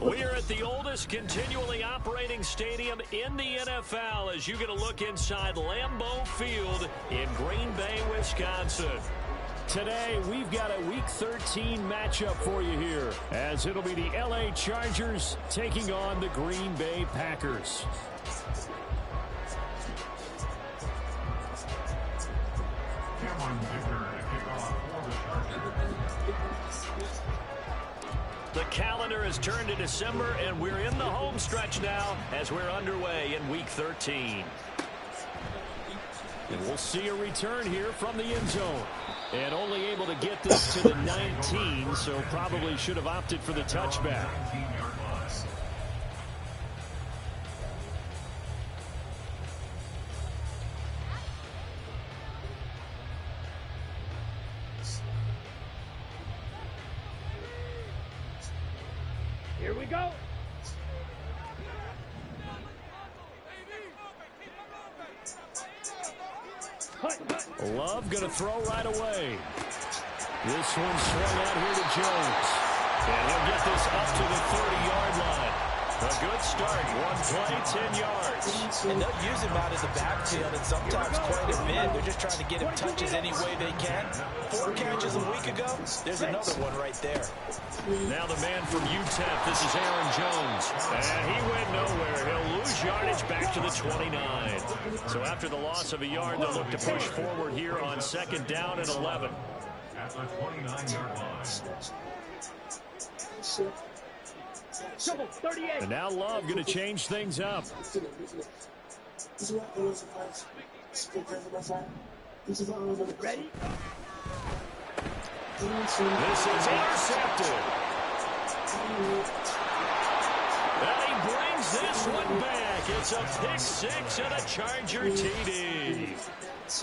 We're at the oldest continually operating stadium in the NFL as you get a look inside Lambeau Field in Green Bay, Wisconsin. Today, we've got a Week 13 matchup for you here, as it'll be the LA Chargers taking on the Green Bay Packers. The calendar has turned to December, and we're in the home stretch now as we're underway in Week 13. And we'll see a return here from the end zone. And only able to get this to the 19, so probably should have opted for the touchback. Here we go. Love going to throw right away. This one swung out here to Jones. And he'll get this up to the 30-yard line. A good start. One play, 10 yards. And they'll use him out of the backfield and sometimes quite a bit. They're just trying to get him touches any way they can. 4 catches a week ago. There's another one right there. Now the man from UTEP, this is Aaron Jones. And he went nowhere. He'll lose yardage back to the 29. So after the loss of a yard, they'll look to push forward here on 2nd down and 11. At the 29-yard line. And now Love going to change things up. Ready? This is intercepted. And he brings this one back. It's a pick 6 and a Charger TD.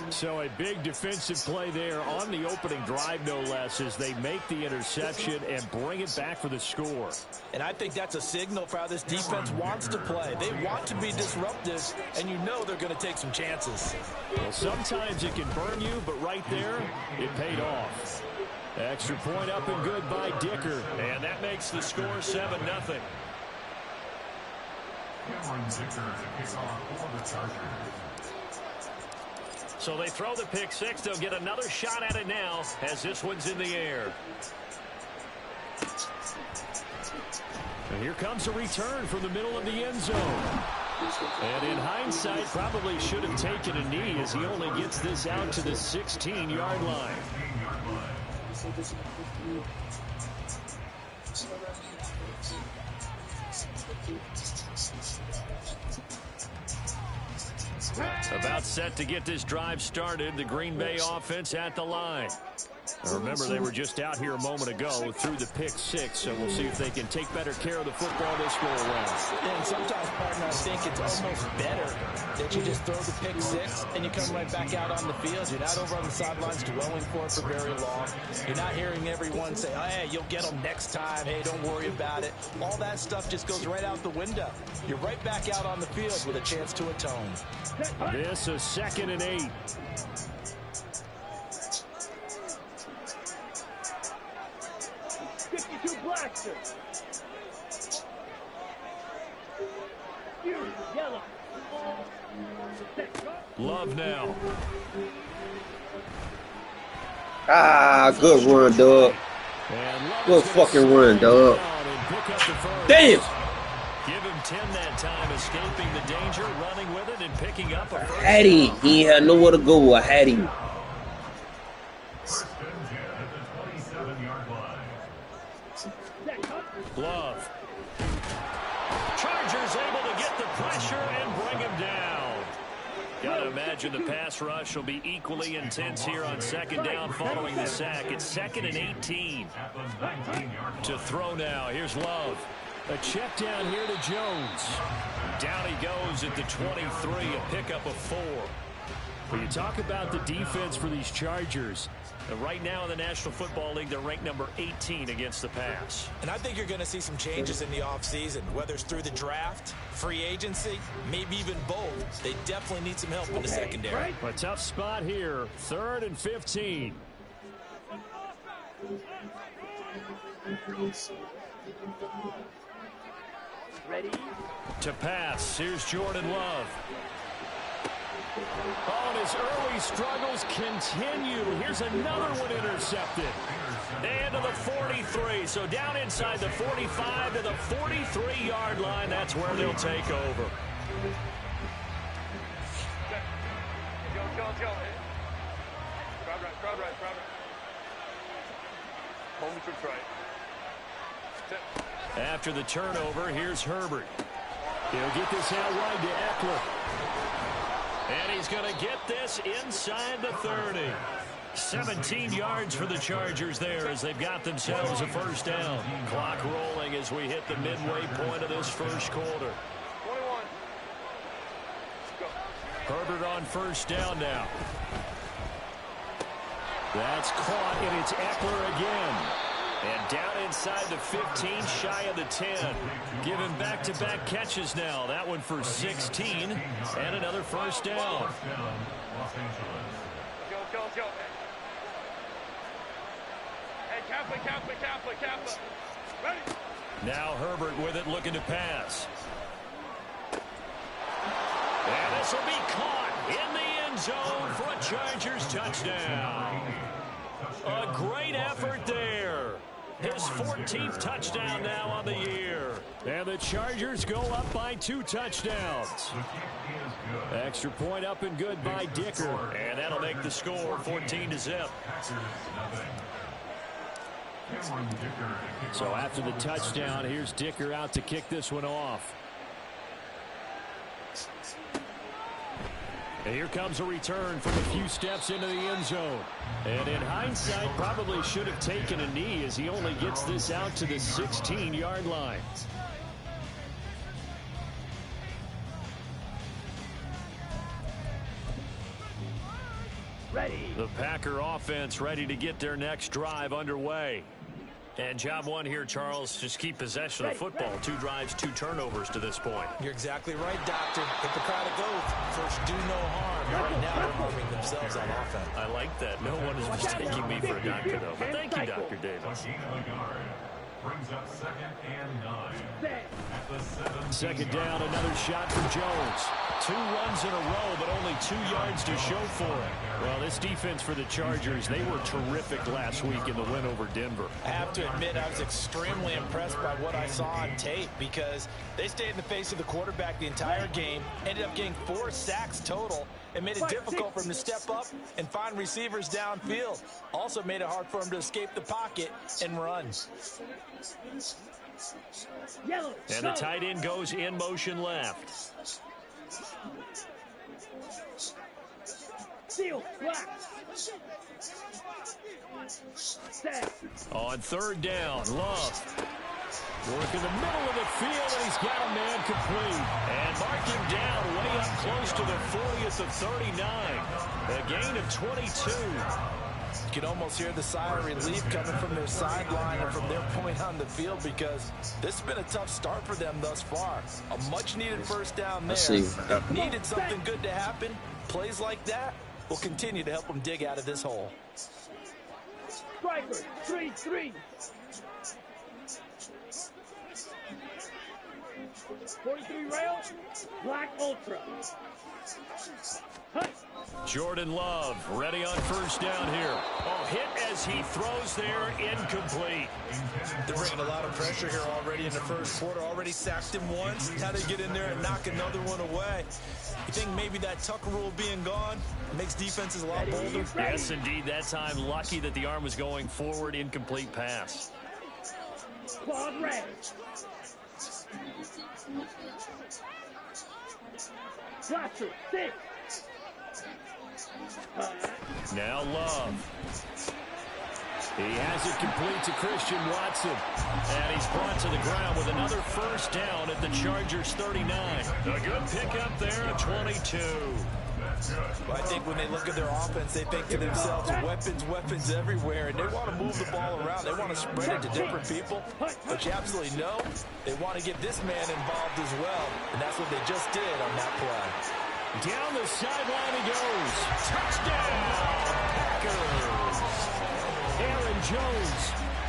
So a big defensive play there on the opening drive, no less, as they make the interception and bring it back for the score. And I think that's a signal for how this defense wants to play. They want to be disruptive, and you know they're going to take some chances. Well, sometimes it can burn you, but right there, it paid off. Extra point up and good by Dicker. And that makes the score 7-0. Cameron Dicker to kick off for the Chargers. So they throw the pick 6. They'll get another shot at it now as this one's in the air. And here comes a return from the middle of the end zone. And in hindsight, probably should have taken a knee as he only gets this out to the 16-yard line. About set to get this drive started, the Green Bay offense at the line. Now remember, they were just out here a moment ago through the pick 6, so we'll see if they can take better care of the football this go around. And sometimes, partner, I think it's almost better that you just throw the pick 6 and you come right back out on the field. You're not over on the sidelines dwelling for it for very long. You're not hearing everyone say, oh, hey, you'll get them next time. Hey, don't worry about it. All that stuff just goes right out the window. You're right back out on the field with a chance to atone. This is 2nd and 8. Blaster. Yellow. Love now. Ah, good run, dog. Good fucking run, dog. Damn. Give him 10 that time, escaping the danger, running with it, and picking up a first. Had him. He had nowhere to go. I had him. Love. Chargers able to get the pressure and bring him down. Got to imagine the pass rush will be equally intense here on 2nd down following the sack. It's 2nd and 18. To throw now. Here's Love. A check down here to Jones. Down he goes at the 23, a pickup of 4. Well, you talk about the defense for these Chargers. Right now in the National Football League, they're ranked number 18 against the pass. And I think you're going to see some changes in the offseason, whether it's through the draft, free agency, maybe even both. They definitely need some help in the secondary. A tough spot here, 3rd and 15. Ready? To pass, here's Jordan Love. Oh, and his early struggles continue. Here's another one intercepted. And to the 43. So down inside the 45 to the 43-yard line. That's where they'll take over. Go. Crowd right. Hold me to right. After the turnover, here's Herbert. He'll get this out wide to Eckler. And he's going to get this inside the 30. 17 yards for the Chargers there as they've got themselves a first down. Clock rolling as we hit the midway point of this first quarter. 21. Go. Herbert on first down now. That's caught, and it's Eckler again. And down inside the 15, shy of the 10. Given back-to-back catches now. That one for 16, and another first down. Go. Hey, Kappa. Ready? Now Herbert with it, looking to pass. And this will be caught in the end zone for a Chargers touchdown. A great effort there. His 14th touchdown now on the year. And the Chargers go up by 2 touchdowns. Extra point up and good by Dicker. And that'll make the score 14-0. So after the touchdown, here's Dicker out to kick this one off. And here comes a return from a few steps into the end zone. And in hindsight, probably should have taken a knee as he only gets this out to the 16-yard line. Ready. The Packer offense ready to get their next drive underway. And job one here, Charles, just keep possession of the football. 2 drives, 2 turnovers to this point. You're exactly right, Doctor. Hippocratic oath. First, do no harm. Right now, they're harming themselves on offense. I like that. No one is mistaking me for a doctor, though. But thank you, Dr. Davis. Brings up 2nd and 9. At the 7. Second down, another shot for Jones. 2 runs in a row, but only 2 yards to show for it. Well, this defense for the Chargers, they were terrific last week in the win over Denver. I have to admit, I was extremely impressed by what I saw on tape because they stayed in the face of the quarterback the entire game, ended up getting 4 sacks total, and made it difficult for him to step up and find receivers downfield. Also made it hard for him to escape the pocket and run. Yellow. And the tight end goes in motion left. Seal. Black. Set. On 3rd down, Love. Work in the middle of the field, and he's got a man complete. And mark him down way up close to the 40th of 39. A gain of 22. You can almost hear the sigh of relief coming from their sideline or from their point on the field because this has been a tough start for them thus far. A much-needed first down there. Needed something good to happen. Plays like that will continue to help them dig out of this hole. Striker. 3-3. 43 rail. Black Ultra. Hunt. Jordan Love ready on first down here. Oh, hit as he throws there, incomplete. They're bringing a lot of pressure here already in the first quarter. Already sacked him once. How they get in there and knock another one away. You think maybe that Tucker rule being gone makes defenses a lot bolder? Yes, indeed. That time, lucky that the arm was going forward, incomplete pass. Claude Red. Flasher. 6. Now Love. He has it complete to Christian Watson. And he's brought to the ground with another first down at the Chargers 39. A good pickup there at 22. Well, I think when they look at their offense, they think to themselves, weapons everywhere, and they want to move the ball around. They want to spread it to different people, but you absolutely know they want to get this man involved as well, and that's what they just did on that play. Down the sideline he goes. Touchdown, Packers. Aaron Jones,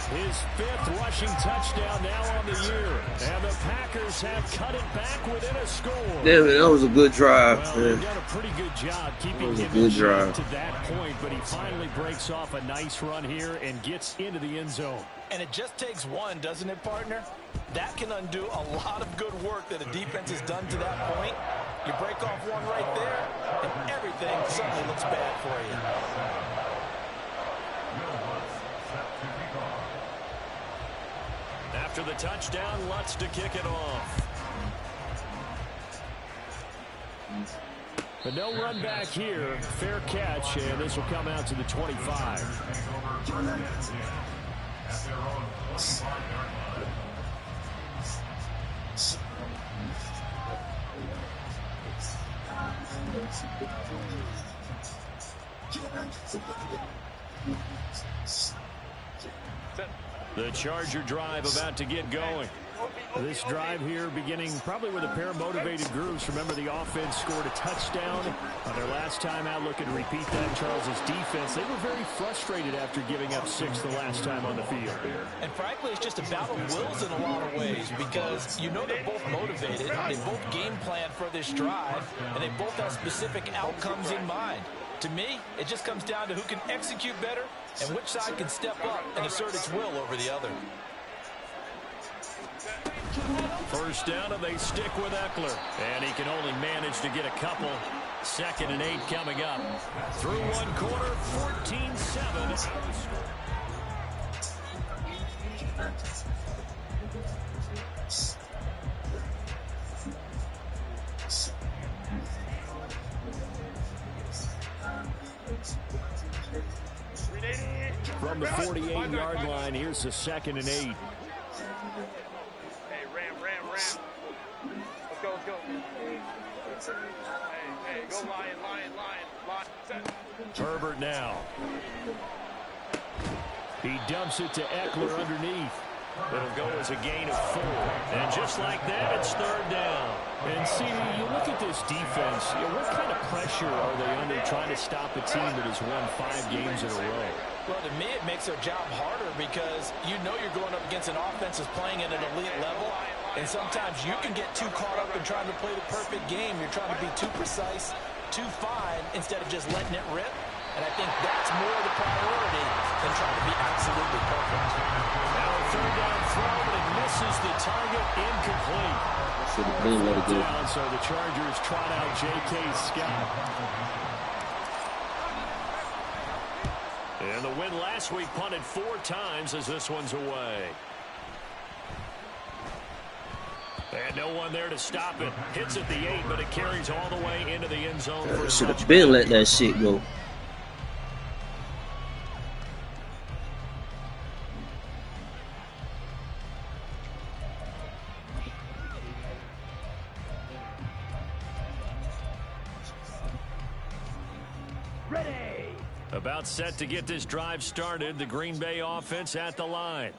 his 5th rushing touchdown now on the year. And the Packers have cut it back within a score. Damn it, that was a good drive, Well, man. they've done a pretty good job keeping him good in shape drive. to that point, but he finally breaks off a nice run here and gets into the end zone. And it just takes one, doesn't it, partner? That can undo a lot of good work that a defense has done to that point. You break off one right there, and everything suddenly looks bad for you. After the touchdown, Lutz to kick it off. But no run back here. Fair catch, and this will come out to the 25. The Charger drive about to get going. This drive here beginning probably with a pair of motivated groups. Remember, the offense scored a touchdown on their last time out. Looking to repeat that. Charles' defense, they were very frustrated after giving up 6 the last time on the field. And frankly, it's just a battle of wills in a lot of ways, because you know they're both motivated. They both game plan for this drive, and they both have specific outcomes in mind. To me, it just comes down to who can execute better and which side can step up and assert its will over the other. First down, and they stick with Eckler. And he can only manage to get a couple. 2nd and 8 coming up. Through one quarter, 14-7. From the 48-yard line, here's the 2nd and 8. Hey, ram. Let's go. Hey, go lion. Set. Herbert now. He dumps it to Eckler underneath. It'll go as a gain of 4. And just like that, it's 3rd down. And see, you look at this defense, what kind of pressure are they under trying to stop a team that has won 5 games in a row? Well, to me, it makes their job harder, because you know you're going up against an offense that's playing at an elite level, and sometimes you can get too caught up in trying to play the perfect game. You're trying to be too precise, too fine, instead of just letting it rip. And I think that's more the priority than trying to be absolutely perfect. Now a 3rd down throw, but it misses the target, incomplete. Should have been let it go. So the Chargers trot out J.K. Scott. And the win last week punted 4 times as this one's away. And no one there to stop it. Hits at the 8, but it carries all the way into the end zone for a Should have touchback. been let that shit go. Ready. About set to get this drive started. The Green Bay offense at the line.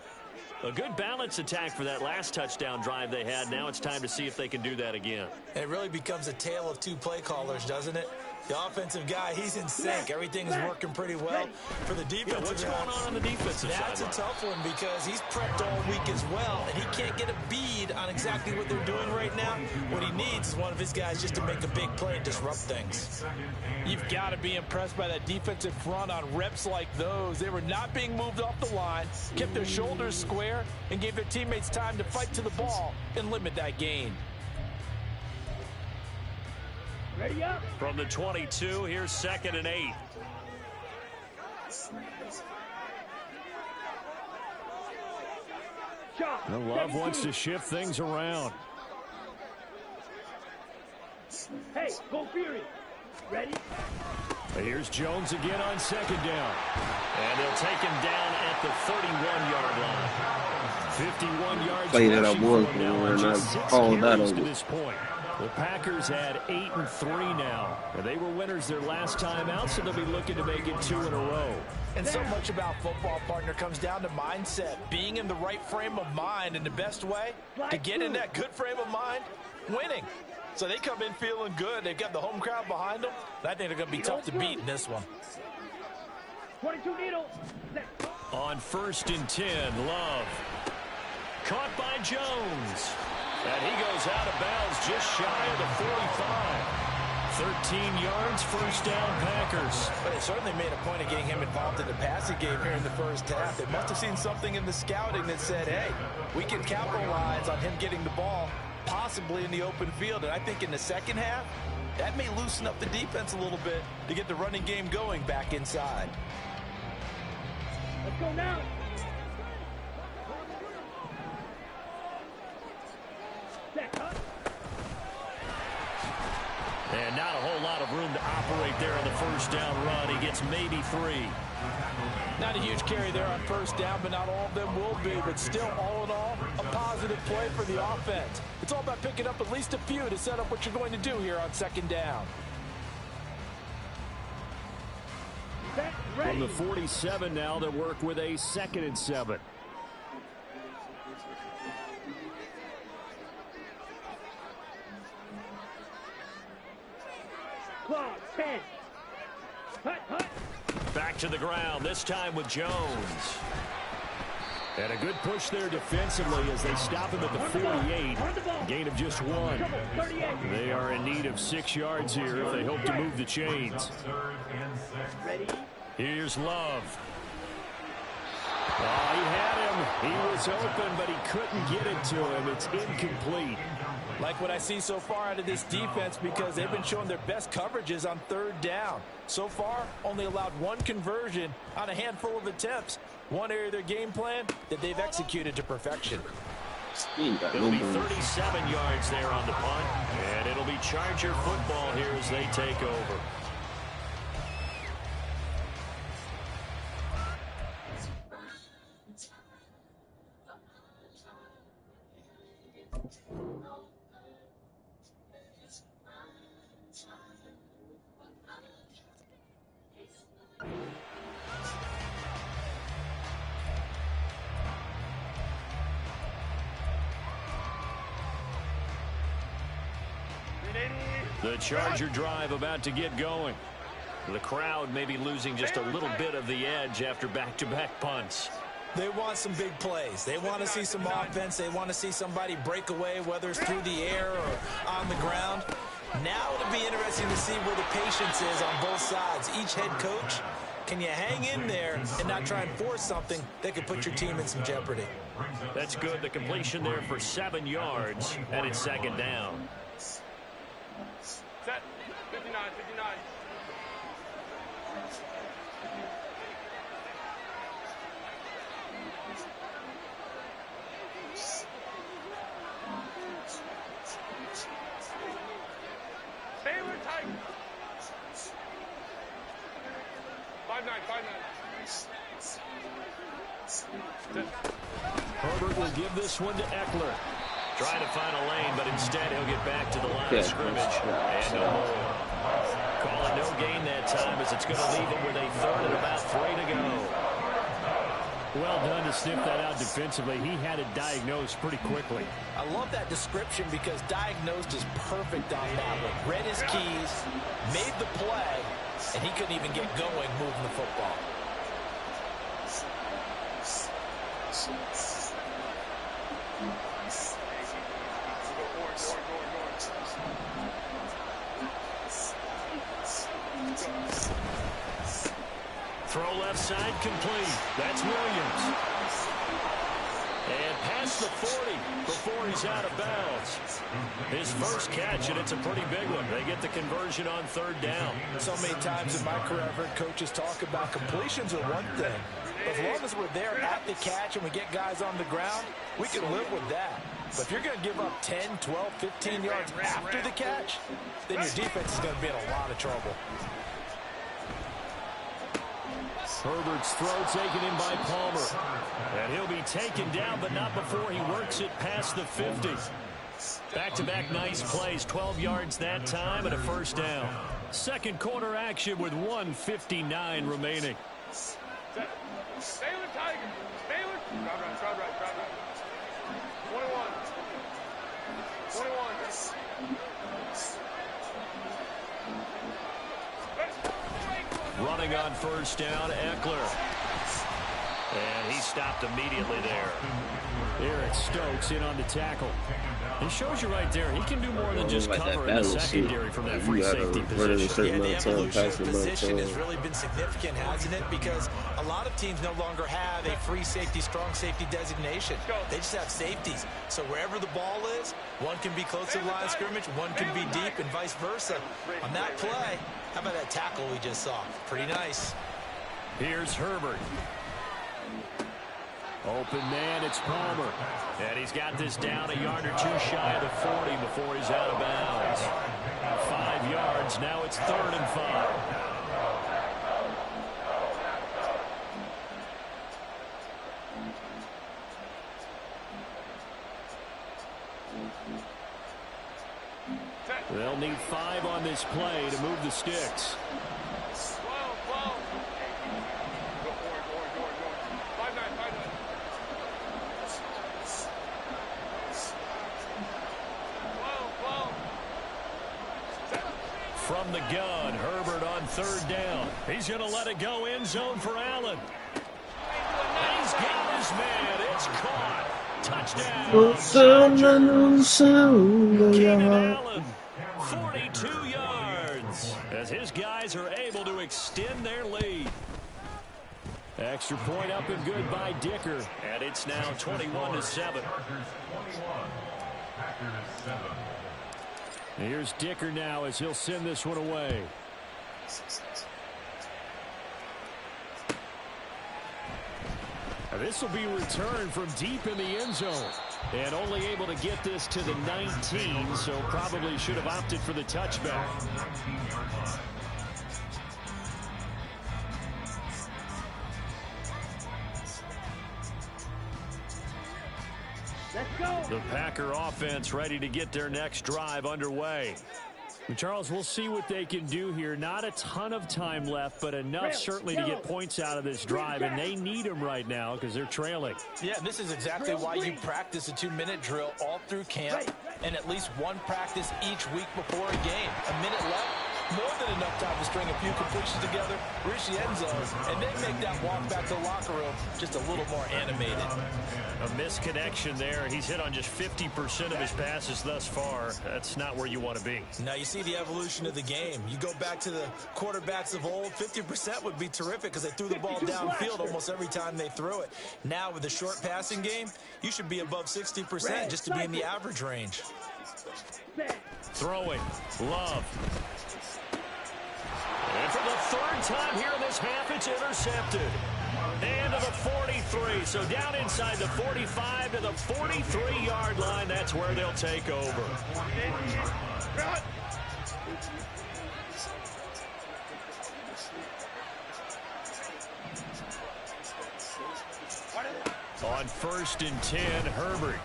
A good balanced attack for that last touchdown drive they had. Now it's time to see if they can do that again. It really becomes a tale of 2 play callers, doesn't it? The offensive guy, he's in sync. Everything is working pretty well. For the defensive What's guy, going on the defensive side? that's a tough one, because he's prepped all week as well, and he can't get a bead on exactly what they're doing right now. What he needs is one of his guys just to make a big play and disrupt things. You've got to be impressed by that defensive front on reps like those. They were not being moved off the line, kept their shoulders square, and gave their teammates time to fight to the ball and limit that gain. Ready up. From the 22, here's 2nd and 8. Shot. Love wants to shift things around. Hey, go Fury. Ready? Here's Jones again on 2nd down. And they'll take him down at the 31-yard line. 51 yards Play that I rushing was for him now going on and just I 6 called that carries over. to this point. The Packers had 8-3 now. They were winners their last time out, so they'll be looking to make it 2 in a row. And so much about football, partner, comes down to mindset. Being in the right frame of mind, and the best way to get in that good frame of mind, winning. So they come in feeling good. They've got the home crowd behind them. I think they're going to be tough to beat in this one. 22 needle. On 1st and 10, Love. Caught by Jones. And he goes out of bounds just shy of the 45. 13 yards, first down, Packers. But they certainly made a point of getting him involved in the passing game here in the first half. They must have seen something in the scouting that said, hey, we can capitalize on him getting the ball, possibly in the open field. And I think in the second half, that may loosen up the defense a little bit to get the running game going back inside. Let's go now. And not a whole lot of room to operate there on the first down run. He gets maybe 3. Not a huge carry there on first down, but not all of them will be. But still, all in all, a positive play for the offense. It's all about picking up at least a few to set up what you're going to do here on second down. From the 47 now, they work with a 2nd and 7. Claw, 10. Hut, hut. Back to the ground, this time with Jones. And a good push there defensively as they stop him at the 48. Gain of just 1. They are in need of 6 yards here if they hope to move the chains. Ready? Here's Love. Oh, he had him. He was open, but he couldn't get it to him. It's incomplete. Like what I see so far out of this defense, because they've been showing their best coverages on 3rd down. So far, only allowed 1 conversion on a handful of attempts. One area of their game plan that they've executed to perfection. It'll be 37 yards there on the punt, and it'll be Charger football here as they take over. The Charger drive about to get going. The crowd may be losing just a little bit of the edge after back-to-back punts. They want some big plays. They want to see some offense. They want to see somebody break away, whether it's through the air or on the ground. Now it'll be interesting to see where the patience is on both sides. Each head coach, can you hang in there and not try and force something that could put your team in some jeopardy? That's good. The completion there for 7 yards, and it's 2nd down. Set. 59, 59. Taylor tight. 5-9, 5-9. Herbert will give this one to Eckler. Trying to find a lane, but instead he'll get back to the line of scrimmage. And no more. Call it no gain that time as it's going to leave him with a 3rd and about 3 to go. Well done to sniff that out defensively. He had it diagnosed pretty quickly. I love that description because diagnosed is perfect on that one. Read his keys, made the play, and he couldn't even get going moving the football. Throw left side complete. That's Williams. And past the 40 before he's out of bounds. His first catch, and it's a pretty big one. They get the conversion on 3rd down. So many times in my career, I've heard coaches talk about completions are one thing. But as long as we're there at the catch and we get guys on the ground, we can live with that. But if you're going to give up 10, 12, 15 yards after the catch, then your defense is going to be in a lot of trouble. Herbert's throw taken in by Palmer. And he'll be taken down, but not before he works it past the 50. Back-to-back nice plays, 12 yards that time and a first down. Second quarter action with 1:59 remaining. Baylor Tigers. Baylor. Crowd right. 21. 21. Running on first down, Eckler. And he stopped immediately there. Eric Stokes in on the tackle. He shows you right there, he can do more than just cover in the secondary from that free safety position. Yeah, the evolution of position has really been significant, hasn't it? Because a lot of teams no longer have a free safety, strong safety designation. They just have safeties. So wherever the ball is, one can be close to the line of scrimmage, one can be deep, and vice versa. On that play, how about that tackle we just saw? Pretty nice. Here's Herbert. Open man, it's Palmer. And he's got this down a yard or two shy of the 40 before he's out of bounds. 5 yards, now it's 3rd and 5. They'll need 5 on this play to move the sticks. From the gun, Herbert on 3rd down. He's going to let it go end zone for Allen. And he's got his man. It's caught. Touchdown. Keenan Allen, 42 yards. As his guys are able to extend their lead. Extra point up and good by Dicker. And it's now 21-7. Here's Dicker now as he'll send this one away. This will be returned from deep in the end zone. And only able to get this to the 19, so probably should have opted for the touchback. Let's go. The Packer offense ready to get their next drive underway. And Charles, we'll see what they can do here. Not a ton of time left, but enough certainly to get points out of this drive, and they need them right now because they're trailing. Yeah, this is exactly why you practice a 2-minute drill all through camp and at least one practice each week before a game. A minute left, more than enough time to string a few completions together, reach the end zone, and then make that walk back to the locker room just a little more animated. A misconnection there. He's hit on just 50% of his passes thus far. That's not where you want to be. Now you see the evolution of the game. You go back to the quarterbacks of old, 50% would be terrific because they threw the ball downfield almost every time they threw it. Now with the short passing game, you should be above 60% just to be in the average range. Throwing. Love. And for the 3rd time here in this half, it's intercepted. And to the 43. So down inside the 45 to the 43-yard line. That's where they'll take over. On 1st and 10, Herbert.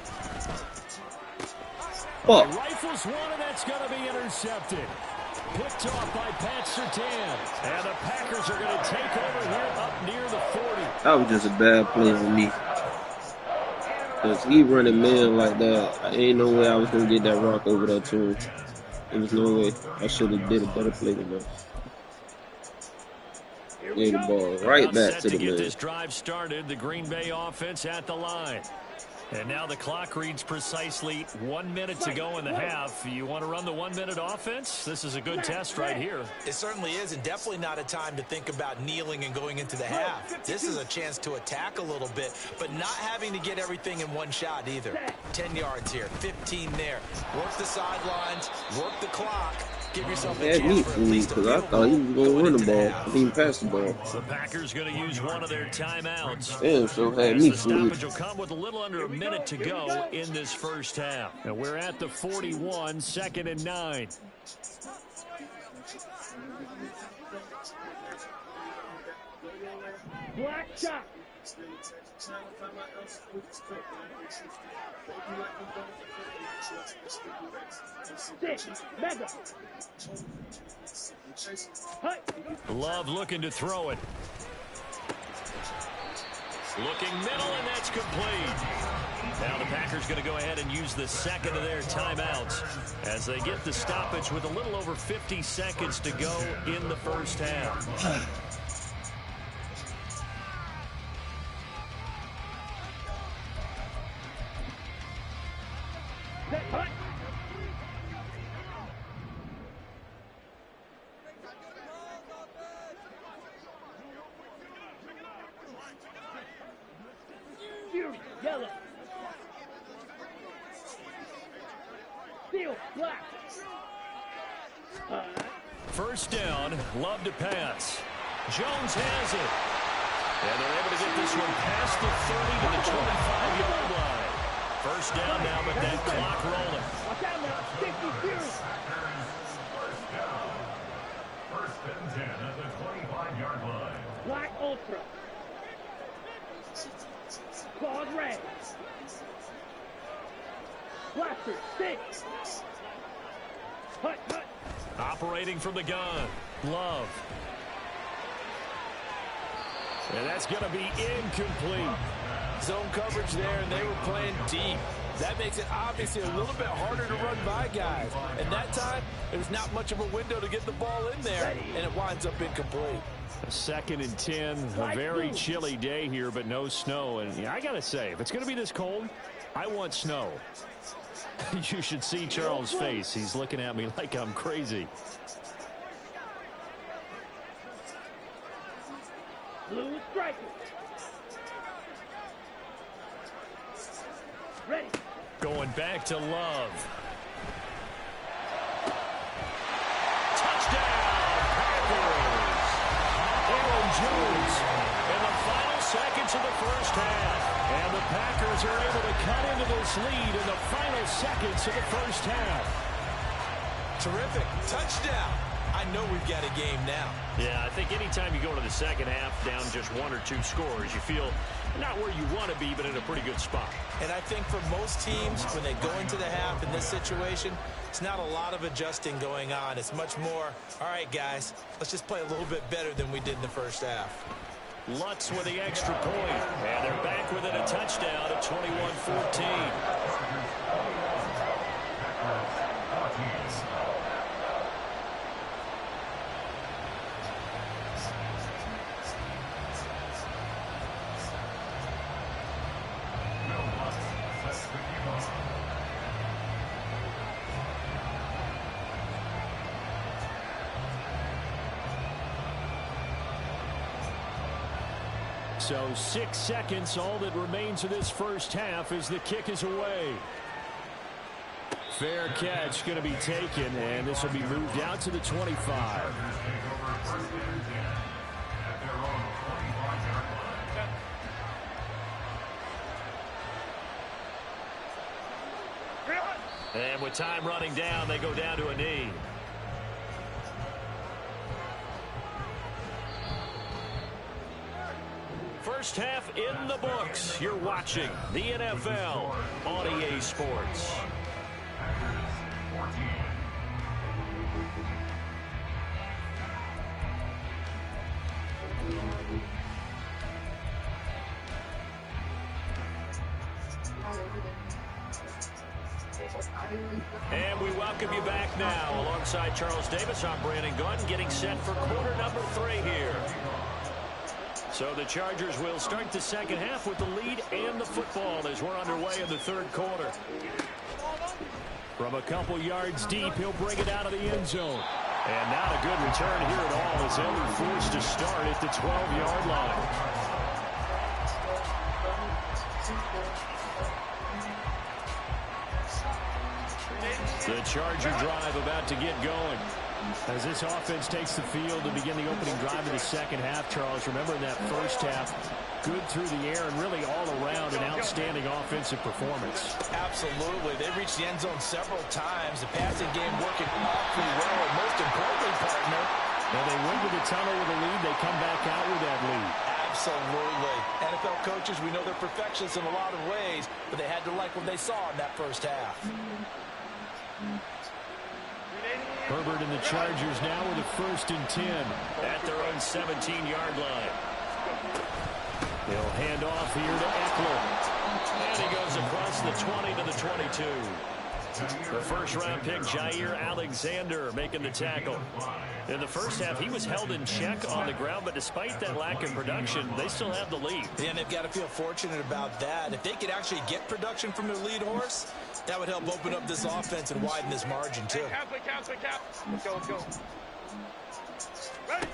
Oh. Rifles one, and that's going to be intercepted. Picked off by Pat Surtain. And the Packers are going to take over here up near the 40. That was just a bad play on me. Because he running man like that, ain't no way I was going to get that rock over there to him. There was no way. I should have did a better play than that. Gave the ball right back to the man. Get this drive started, the Green Bay offense at the line. And now the clock reads precisely 1 minute to go in the half. You want to run the 1 minute offense? This is a good test right here. It certainly is, and definitely not a time to think about kneeling and going into the half. This is a chance to attack a little bit, but not having to get everything in one shot either. 10 yards here, 15 there. Work the sidelines, work the clock. Give yourself a chance for at least a because I thought he was going to run the ball. He didn't pass the ball. The Packers going to use one of their timeouts. Damn, so had me the stoppage will come with a little under a minute to go in this first half. And we're at the 41, 2nd and 9. Black shot. Mega. Love looking to throw it. Looking middle, and that's complete. Now the Packers going to go ahead and use the second of their timeouts as they get the stoppage with a little over 50 seconds to go in the first half. Yellow. Steel, black. First down, Love to pass. Jones has it. And they're able to get this one past the 30 to the 25-yard line. First down now, but that clock rolling. Watch out now. 60 Fury. First and 10 at the 25-yard line. Black Ultra. Claws red. Blaster, 6. Hut, hut. Operating from the gun, Love. And that's going to be incomplete. Zone coverage there, and they were playing deep. That makes it obviously a little bit harder to run by guys. And that time, there was not much of a window to get the ball in there, and it winds up incomplete. A 2nd and 10, a very chilly day here, but no snow. And yeah, I got to say, if it's going to be this cold, I want snow. You should see Charles' face. He's looking at me like I'm crazy. Blue striker. Ready. Going back to Love. Touchdown, Packers. Aaron Jones in the final seconds of the first half. And the Packers are able to cut into this lead in the final seconds of the first half. Terrific. Touchdown. I know we've got a game now. Yeah, I think anytime you go to the second half down just 1 or 2 scores, you feel not where you want to be, but in a pretty good spot. And I think for most teams, when they go into the half in this situation, it's not a lot of adjusting going on. It's much more, all right, guys, let's just play a little bit better than we did in the first half. Lutz with the extra point, and they're back within a touchdown at 21-14. So 6 seconds, all that remains of this first half as the kick is away. Fair catch going to be taken, and this will be moved out to the 25. And with time running down, they go down to a knee. First half in the books. You're watching the NFL on EA Sports. And we welcome you back now. Alongside Charles Davis, I'm Brandon Gunn, getting set for quarter number 3 here. So the Chargers will start the second half with the lead and the football as we're underway in the third quarter. From a couple yards deep, he'll bring it out of the end zone. And not a good return here at all as they'll be forced to start at the 12-yard line. The Charger drive about to get going. As this offense takes the field to begin the opening drive of the second half, Charles, remember in that first half, good through the air and really all around an outstanding offensive performance. Absolutely. They reached the end zone several times. The passing game working awfully well, and most importantly, partner, Now they went to the tunnel with a lead. They come back out with that lead. Absolutely. NFL coaches, we know they're perfectionists in a lot of ways, but they had to like what they saw in that first half. Herbert and the Chargers now with a 1st and 10 at their own 17-yard line. He'll hand off here to Eckler. And he goes across the 20 to the 22. The first-round pick, Jair Alexander, making the tackle. In the first half, he was held in check on the ground, but despite that lack of production, they still have the lead. Yeah, and they've got to feel fortunate about that. If they could actually get production from their lead horse, that would help open up this offense and widen this margin, too. Let's go. Ready?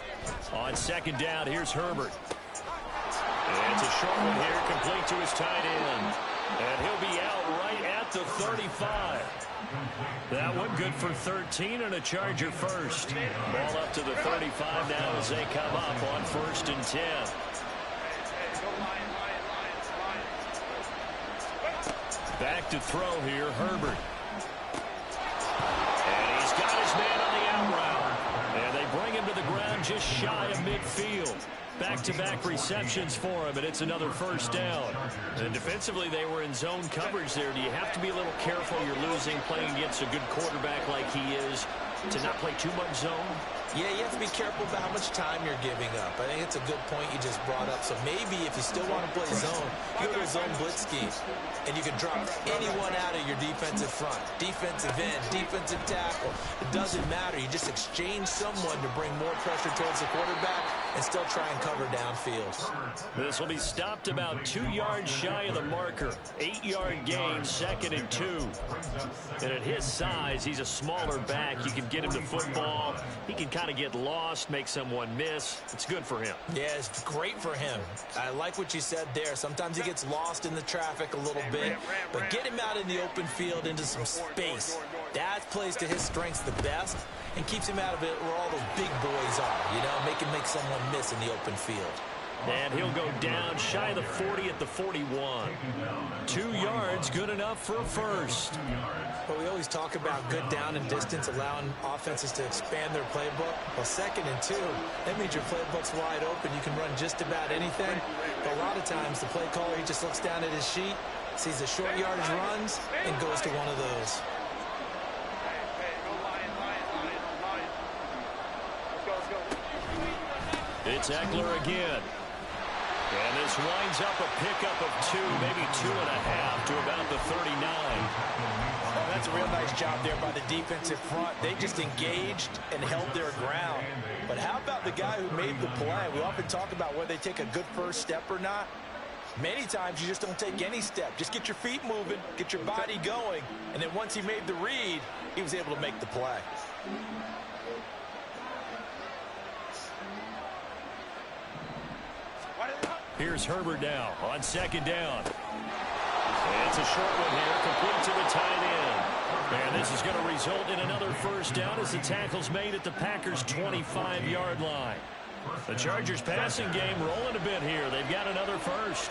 On 2nd down, here's Herbert. And it's a short one here, complete to his tight end. And he'll be out right at the 35. That one good for 13 and a Charger first. Ball up to the 35 now as they come up on 1st and 10. Back to throw here, Herbert. And he's got his man on the out route. And they bring him to the ground just shy of midfield. Back-to-back receptions for him, and it's another 1st down. And defensively, they were in zone coverage there. Do you have to be a little careful? You're losing, playing against a good quarterback like he is, to not play too much zone? Yeah, you have to be careful about how much time you're giving up. I think it's a good point you just brought up. So maybe if you still want to play zone, you go to a zone blitz scheme, and you can drop anyone out of your defensive front. Defensive end, defensive tackle. It doesn't matter. You just exchange someone to bring more pressure towards the quarterback and still try and cover downfield. This will be stopped about 2 yards shy of the marker. 8-yard gain, 2nd and 2. And at his size, he's a smaller back. You can get him the football. He can kind of get lost, make someone miss. It's good for him. Yeah, it's great for him. I like what you said there. Sometimes he gets lost in the traffic a little bit, but get him out in the open field into some space. That plays to his strengths the best and keeps him out of it where all those big boys are, you know, make someone miss in the open field. And he'll go down shy of the 40 at the 41. 2 yards, good enough for a first. Well, we always talk about good down and distance, allowing offenses to expand their playbook. Well, 2nd and 2, that means your playbook's wide open. You can run just about anything. But a lot of times, the play caller, he just looks down at his sheet, sees the short yardage runs, and goes to one of those. It's Eckler again. And this winds up a pickup of 2, maybe 2.5 to about the 39. Oh, that's a real nice job there by the defensive front. They just engaged and held their ground. But how about the guy who made the play? We often talk about whether they take a good first step or not. Many times you just don't take any step. Just get your feet moving, get your body going, and then once he made the read, he was able to make the play. Here's Herbert now on 2nd down. And it's a short one here, complete to the tight end. And this is going to result in another 1st down as the tackle's made at the Packers' 25-yard line. The Chargers passing game rolling a bit here. They've got another first.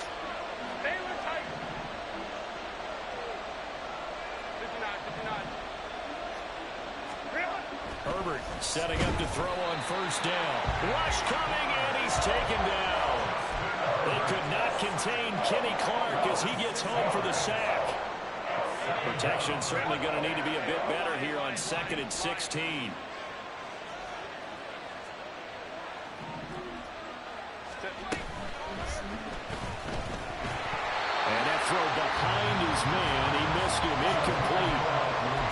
Herbert setting up to throw on 1st down. Rush coming, and he's taken down. They could not contain Kenny Clark as he gets home for the sack. Protection certainly going to need to be a bit better here on 2nd and 16. And that throw behind his man, he missed him, incomplete.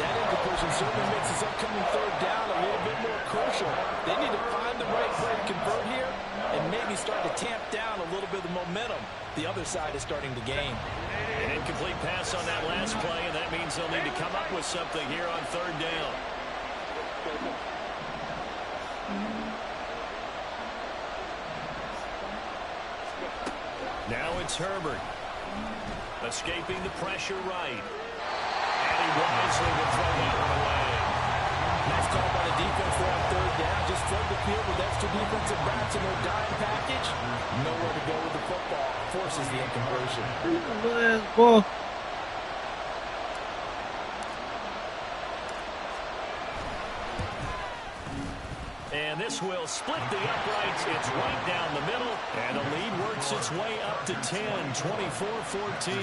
That incompletion certainly makes this upcoming 3rd down a little bit more crucial. They need to find the right play to convert here and maybe start to tamp down a little bit of the momentum the other side is starting to gain. An incomplete pass on that last play, and that means they'll need to come up with something here on 3rd down. Now it's Herbert. Escaping the pressure right. And he wisely will throw that one away. Nice call by the defense there on 3rd down. Just flood the field with extra defensive backs in their dime package. Nowhere to go with the football. Forces the incompletion. Ball. And this This will split the uprights. It's right down the middle, and the lead works its way up to 10, 24-14.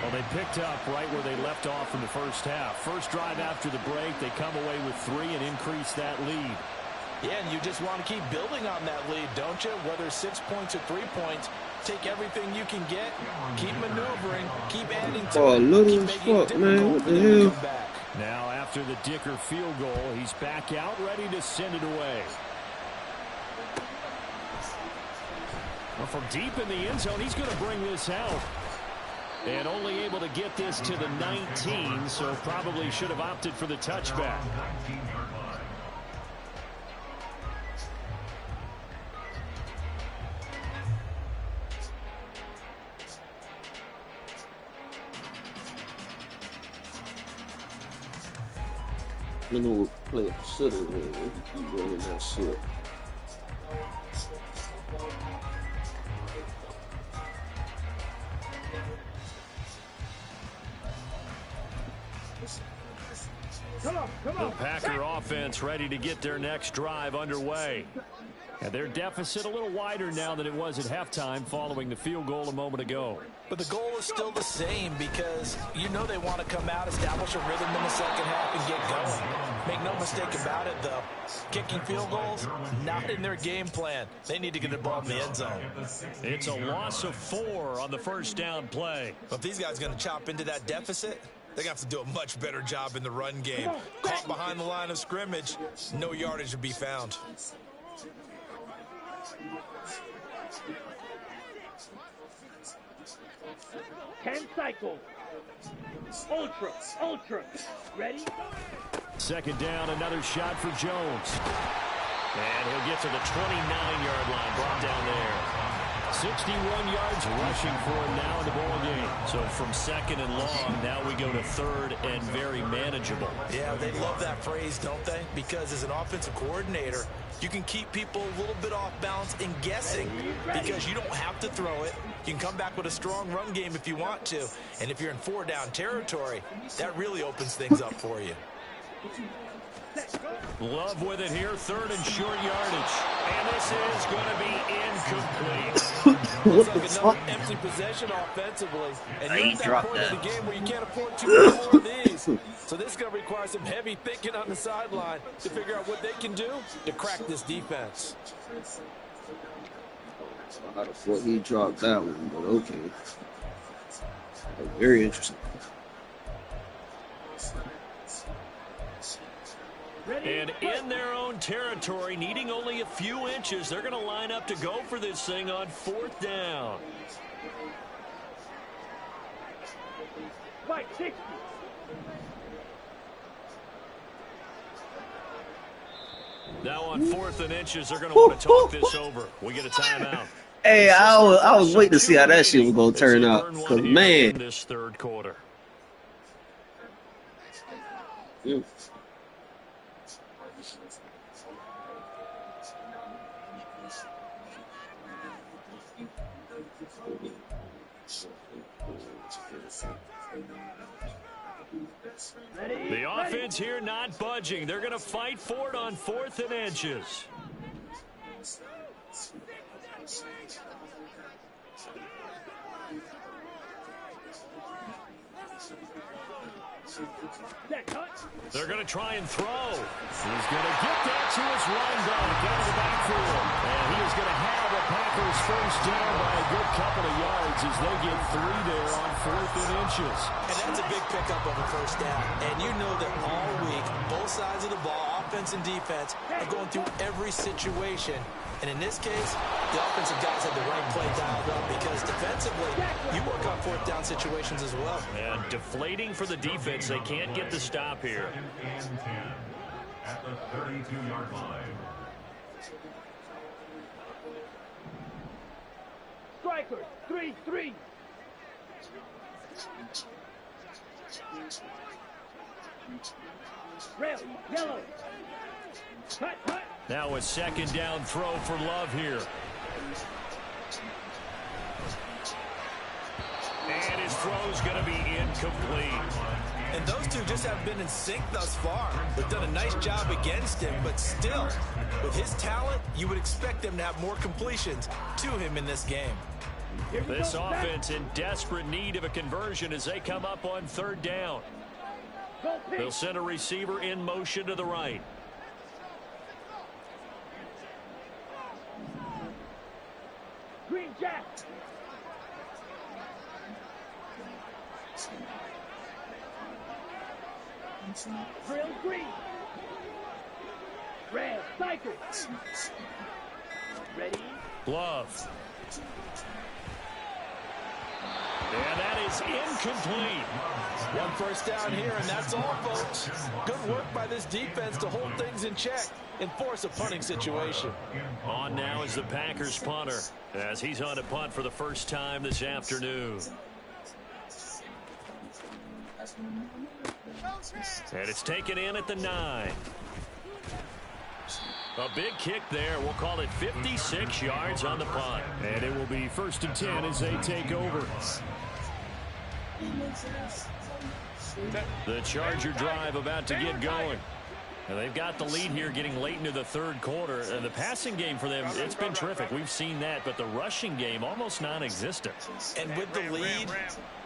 Well, they picked up right where they left off in the first half. First drive after the break, they come away with 3 and increase that lead. Yeah, and you just want to keep building on that lead, don't you? Whether 6 points or 3 points, take everything you can get, keep maneuvering, keep adding to it, little keep making it fuck, man. What the difficult hell? come back. Now, after the Dicker field goal, he's back out, ready to send it away. Well, from deep in the end zone, he's going to bring this out. And only able to get this to the 19, so probably should have opted for the touchback. You know what player should have been if you keep running that shit. The Packer offense ready to get their next drive underway. And their deficit a little wider now than it was at halftime following the field goal a moment ago. But the goal is still the same because you know they want to come out, establish a rhythm in the second half, and get going. Make no mistake about it, though. Kicking field goals, not in their game plan. They need to get the ball in the end zone. It's a loss of 4 on the first down play. But if these guys are going to chop into that deficit, they're going to have to do a much better job in the run game. Caught behind the line of scrimmage, no yardage to be found. 10 cycles. Ultra, ultra. Ready? Second down, another shot for Jones. And he'll get to the 29-yard line, brought down there. 61 yards rushing for him now in the ball game. So from second and long, now we go to third and very manageable. Yeah, they love that phrase, don't they? Because as an offensive coordinator, you can keep people a little bit off balance and guessing because you don't have to throw it. You can come back with a strong run game if you want to. And if you're in 4-down territory, that really opens things up for you. Love with it here, third and short yardage. And this is going to be incomplete. Looks like another empty possession offensively. And you're at that point of the game where you can't afford too many more of these. So this is going to require some heavy thinking on the sideline to figure out what they can do to crack this defense. I thought he dropped that one, but okay. Very interesting. And in their own territory, needing only a few inches, they're going to line up to go for this thing on 4th down. Mike, 60. Now on 4th and inches, they're going to want to talk this over. We get a timeout. Hey, I was waiting to see how that shit was going to turn out. Because, man. In this third quarter. Mm. The offense here not budging. They're going to fight for it on 4th and inches. They're going to try and throw. He's going to get that to his running back out of the backfield. And he is going to have a Packers first down by a good couple of yards as they get 3 there on 4th and inches. And that's a big pickup of a first down. And you know that all week, both sides of the ball, offense and defense, are going through every situation. And in this case, the offensive guys had the right play dialed up because defensively, you work on 4th down situations as well. And deflating for the defense. They can't get the stop here. And 10 at the 32-yard line. Strikers, 3-3. Red, yellow. Cut, cut. Now a second down throw for Love here. And his throw's going to be incomplete. And those two just haven't been in sync thus far. They've done a nice job against him, but still, with his talent, you would expect them to have more completions to him in this game. This offense in desperate need of a conversion as they come up on third down. They'll send a receiver in motion to the right. Green Jack. Drill green. Red cycle. Ready? Glove. And that is incomplete. One first down here, and that's all, folks. Good work by this defense to hold things in check and force a punting situation. On now is the Packers punter as he's on a punt for the first time this afternoon. And it's taken in at the 9. A big kick there. We'll call it 56 yards on the punt. And it will be 1st and 10 as they take over. The Charger drive about to get going. And they've got the lead here getting late into the third quarter. And the passing game for them, it's been terrific. We've seen that. But the rushing game, almost non-existent. And with the lead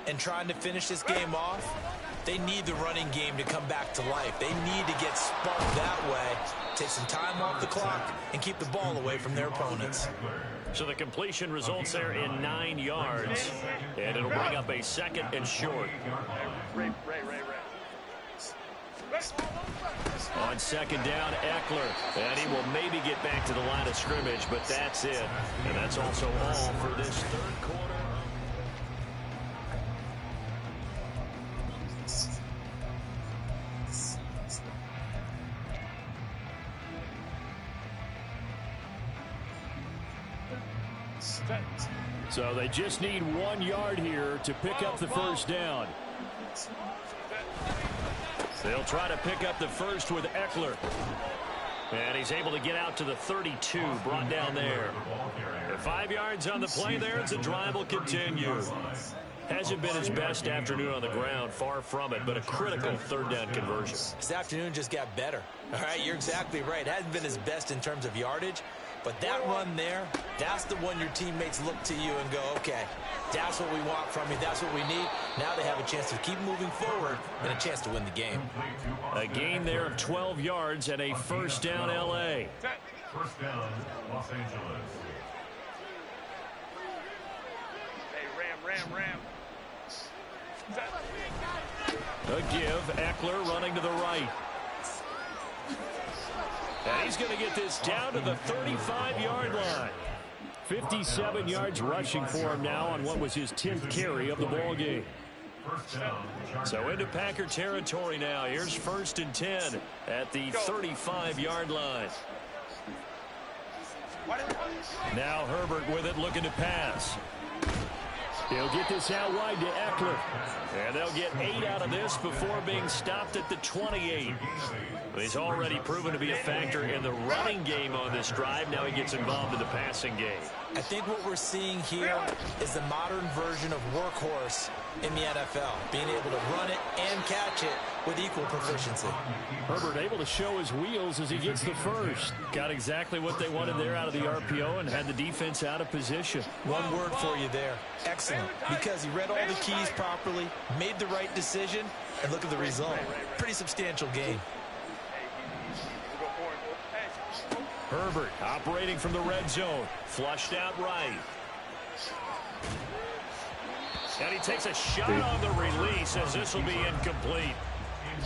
and trying to finish this game off, they need the running game to come back to life. They need to get sparked that way, take some time off the clock, and keep the ball away from their opponents. So the completion results there in 9 yards. And it'll bring up a 2nd and short. On 2nd down, Eckler. And he will maybe get back to the line of scrimmage, but that's it. And that's also all for this third quarter. So they just need 1 yard here to pick up the first down. They'll try to pick up the first with Eckler. And he's able to get out to the 32, brought down there. 5 yards on the play there as the drive will continue. Hasn't been his best afternoon on the ground, far from it, but a critical third down conversion. This afternoon just got better. All right, you're exactly right. Hasn't been his best in terms of yardage, but that run there, that's the one your teammates look to you and go, okay, that's what we want from you. That's what we need. Now they have a chance to keep moving forward and a chance to win the game. A gain there of 12 yards and a first down L.A. First down, Los Angeles. Hey, Ram. A give, Eckler running to the right. And he's going to get this down to the 35-yard line. 57 yards rushing for him now on what was his 10th carry of the ball game. So into Packer territory now. Here's 1st and 10 at the 35-yard line. Now Herbert with it, looking to pass. He'll get this out wide to Eckler. And they'll get 8 out of this before being stopped at the 28. He's already proven to be a factor in the running game on this drive. Now he gets involved in the passing game. I think what we're seeing here is the modern version of workhorse in the NFL, being able to run it and catch it with equal proficiency. Herbert able to show his wheels as he gets the first. Got exactly what they wanted there out of the RPO and had the defense out of position. One word for you there, excellent, because he read all the keys properly, made the right decision, and look at the result. Pretty substantial game. Herbert operating from the red zone. Flushed out right. And he takes a shot on the release as this will be incomplete.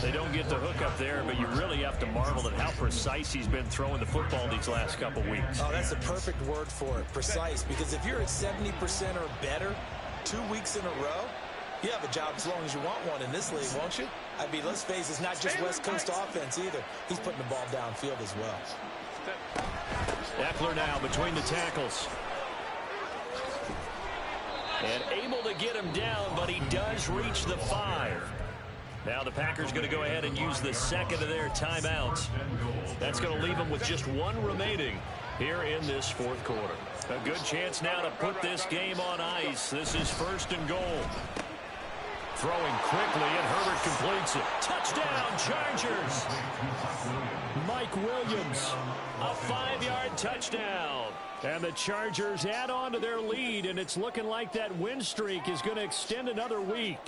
They don't get the hook up there, but you really have to marvel at how precise he's been throwing the football these last couple weeks. Oh, that's the perfect word for it, precise, because if you're at 70% or better 2 weeks in a row, you have a job as long as you want one in this league, won't you? I mean, let's face it, it's not just West Coast offense either. He's putting the ball downfield as well. Eckler now between the tackles. And able to get him down, but he does reach the 5. Now the Packers going to go ahead and use the second of their timeouts. That's going to leave them with just 1 remaining here in this fourth quarter. A good chance now to put this game on ice. This is 1st and goal. Throwing quickly, and Herbert completes it. Touchdown, Chargers. Mike Williams, a 5-yard touchdown. And the Chargers add on to their lead, and it's looking like that win streak is going to extend another week.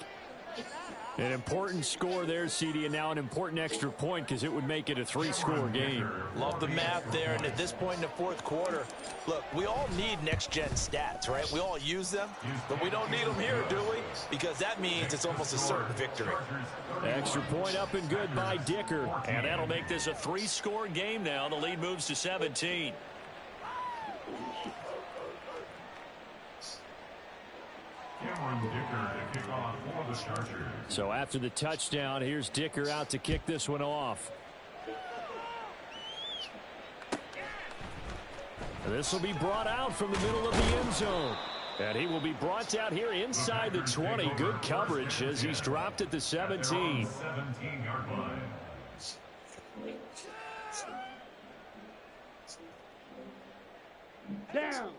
An important score there, CD, and now an important extra point because it would make it a 3-score game. Love the math there, and at this point in the fourth quarter, look, we all need next-gen stats, right? We all use them, but we don't need them here, do we? Because that means it's almost a certain victory. Extra point up and good by Dicker, and that'll make this a 3-score game now. The lead moves to 17. Cameron Dicker to kick off for the Chargers. So after the touchdown, here's Dicker out to kick this one off. This will be brought out from the middle of the end zone. And he will be brought out here inside the 20. Good coverage as he's dropped at the 17. 17-yard line. Down.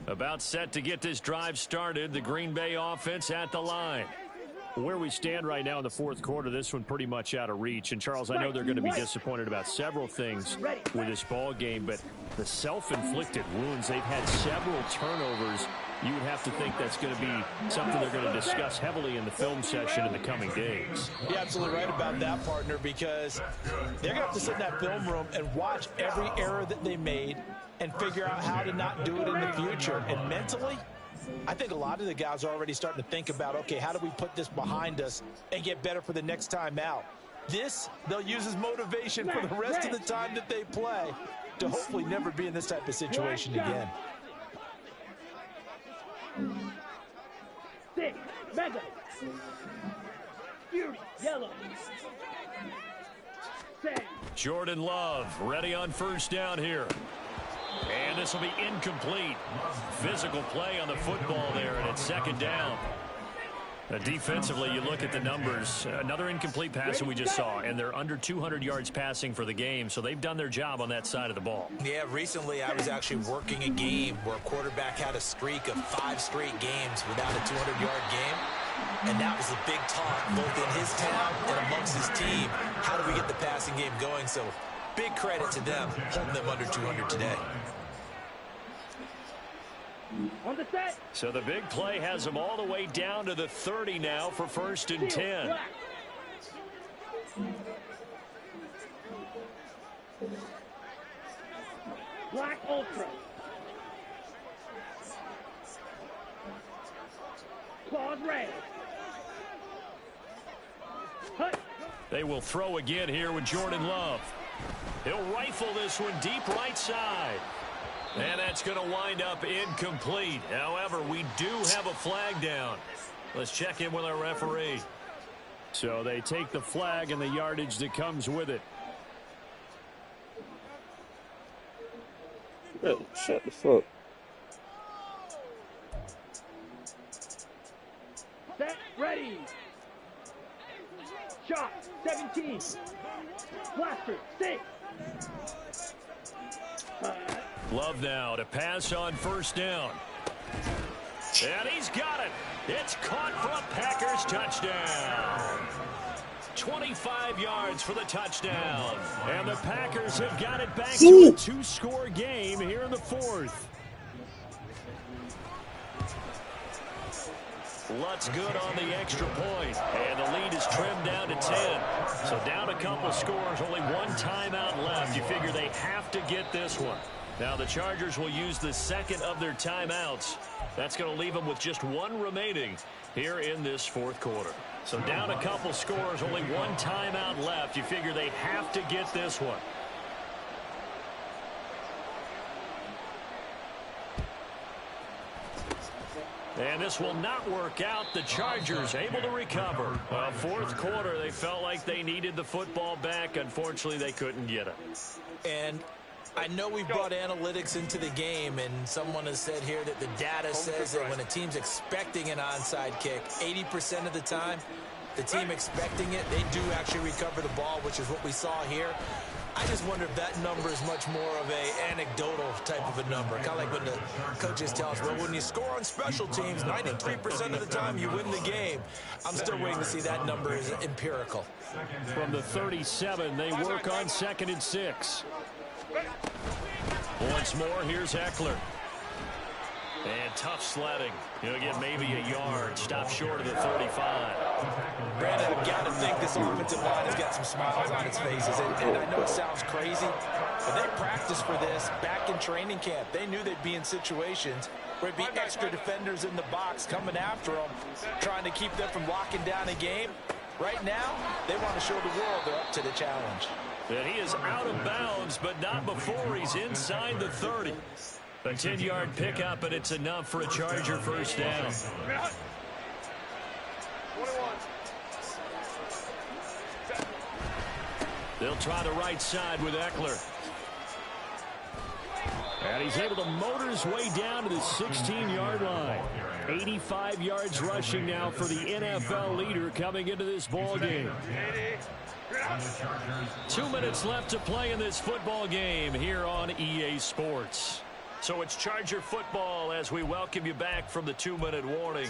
About set to get this drive started. The Green Bay offense at the line. Where we stand right now in the fourth quarter, this one pretty much out of reach. And, Charles, I know they're going to be disappointed about several things with this ball game, but the self-inflicted wounds, they've had several turnovers. You would have to think that's going to be something they're going to discuss heavily in the film session in the coming days. You're absolutely right about that, partner, because they're going to have to sit in that film room and watch every error that they made and figure out how to not do it in the future. And mentally, I think a lot of the guys are already starting to think about, okay, how do we put this behind us and get better for the next time out? This, they'll use as motivation for the rest of the time that they play to hopefully never be in this type of situation again. 6, mega. Fury, yellow. 7. Jordan Love ready on first down here. And this will be incomplete. Physical play on the football there, and it's second down. Defensively, you look at the numbers. Another incomplete pass that we just saw, and they're under 200 yards passing for the game, so they've done their job on that side of the ball. Yeah, recently I was actually working a game where a quarterback had a streak of 5 straight games without a 200-yard game, and that was a big talk both in his town and amongst his team. How do we get the passing game going? So big credit to them, holding them under 200 today. On the set. So the big play has them all the way down to the 30 now for first and 10. Black Ultra. Claws red. Hut. They will throw again here with Jordan Love. He'll rifle this one deep right side. And that's going to wind up incomplete. However, we do have a flag down. Let's check in with our referee. So they take the flag and the yardage that comes with it. Hey, shut the fuck. Set, ready. Shot, 17. Blaster, 6. Love now to pass on first down. And he's got it. It's caught for a Packers touchdown. 25 yards for the touchdown. And the Packers have got it back to a 2-score game here in the fourth. Lutz good on the extra point. And the lead is trimmed down to 10. So down a couple scores, only one timeout left. You figure they have to get this one. Now the Chargers will use the second of their timeouts. That's going to leave them with just one remaining here in this fourth quarter. So down a couple scores, only one timeout left. You figure they have to get this one. And this will not work out. The Chargers able to recover. Fourth quarter, they felt like they needed the football back. Unfortunately, they couldn't get it. And I know we brought analytics into the game, and someone has said here that the data says that when a team's expecting an onside kick, 80% of the time, the team expecting it, they do actually recover the ball, which is what we saw here. I just wonder if that number is much more of a anecdotal type of a number. Kind of like when the coaches tell us, well, when you score on special teams, 93% of the time you win the game. I'm still waiting to see that number is empirical. From the 37, they work on 2nd and 6. Once more, here's Eckler. And tough sledding. He'll get maybe a yard. Stop short of the 35. Brandon, I've got to think this offensive line has got some smiles on its faces. And I know it sounds crazy, but they practiced for this back in training camp. They knew they'd be in situations where it'd be extra defenders in the box coming after them, trying to keep them from locking down a game. Right now, they want to show the world they're up to the challenge. And he is out of bounds, but not before he's inside the 30. A 10-yard pickup, and it's enough for a Charger first down. They'll try the right side with Eckler. And he's able to motor his way down to the 16-yard line. 85 yards rushing now for the NFL leader coming into this ball game. 2 minutes left to play in this football game here on EA Sports. So it's Charger football as we welcome you back from the 2-minute warning.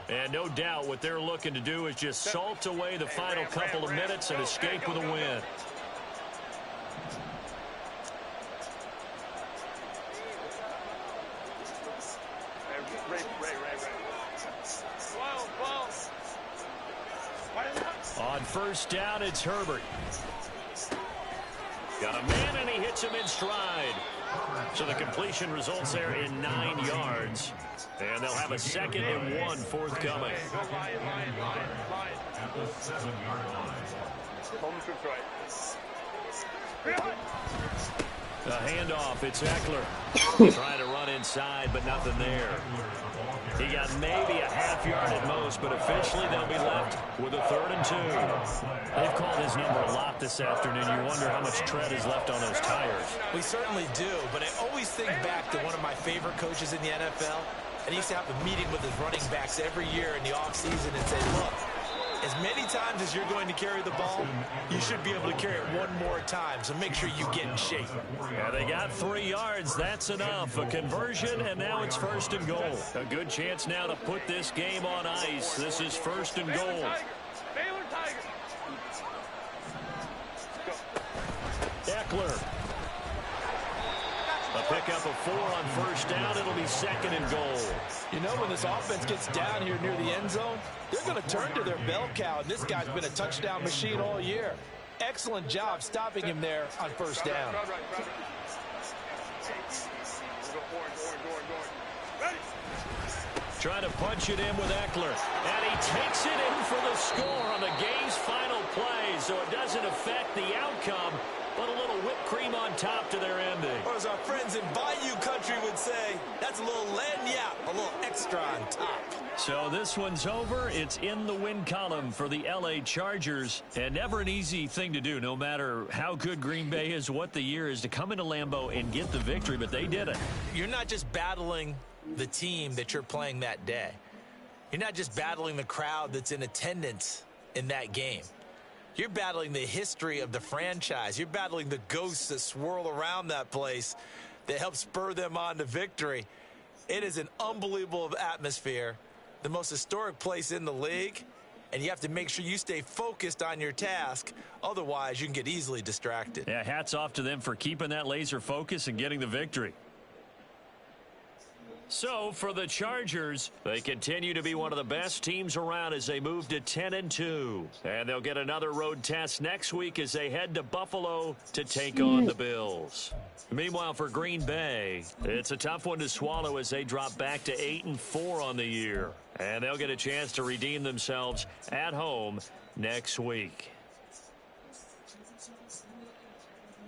And no doubt what they're looking to do is just salt away the final couple of minutes and escape with a win. On first down, it's Herbert. Got a man, and he hits him in stride. So the completion results there in 9 yards. And they'll have a 2nd and 1 forthcoming. At the 7-yard line. A handoff, it's Eckler. Trying to run inside, but nothing there. He got maybe a half yard at most, but officially they'll be left with a 3rd and 2. They've called his number a lot this afternoon. You wonder how much tread is left on those tires. We certainly do, but I always think back to one of my favorite coaches in the NFL, and he used to have a meeting with his running backs every year in the offseason and say, look, as many times as you're going to carry the ball, you should be able to carry it one more time, so make sure you get in shape. Yeah, they got 3 yards. That's enough. A conversion, and now it's 1st and goal. A good chance now to put this game on ice. This is 1st and goal. Eckler. A pickup of 4 on first down. It'll be 2nd and goal. You know, when this offense gets down here near the end zone, they're going to turn to their bell cow, and this guy's been a touchdown machine all year. Excellent job stopping him there on first down. Trying to punch it in with Eckler. And he takes it in for the score on the game's final play, so it doesn't affect the outcome, but a little whipped cream on top to their ending. Or as our friends in Bayou Country would say, that's a little lagniappe, a little extra on top. So this one's over. It's in the win column for the LA Chargers. And never an easy thing to do, no matter how good Green Bay is, what the year is, to come into Lambeau and get the victory, but they did it. You're not just battling the team that you're playing that day. You're not just battling the crowd that's in attendance in that game. You're battling the history of the franchise. You're battling the ghosts that swirl around that place that help spur them on to victory. It is an unbelievable atmosphere, the most historic place in the league, and you have to make sure you stay focused on your task. Otherwise, you can get easily distracted. Yeah, hats off to them for keeping that laser focus and getting the victory. So, for the Chargers, they continue to be one of the best teams around as they move to 10-2. And they'll get another road test next week as they head to Buffalo to take on the Bills. Meanwhile, for Green Bay, it's a tough one to swallow as they drop back to 8-4 on the year. And they'll get a chance to redeem themselves at home next week.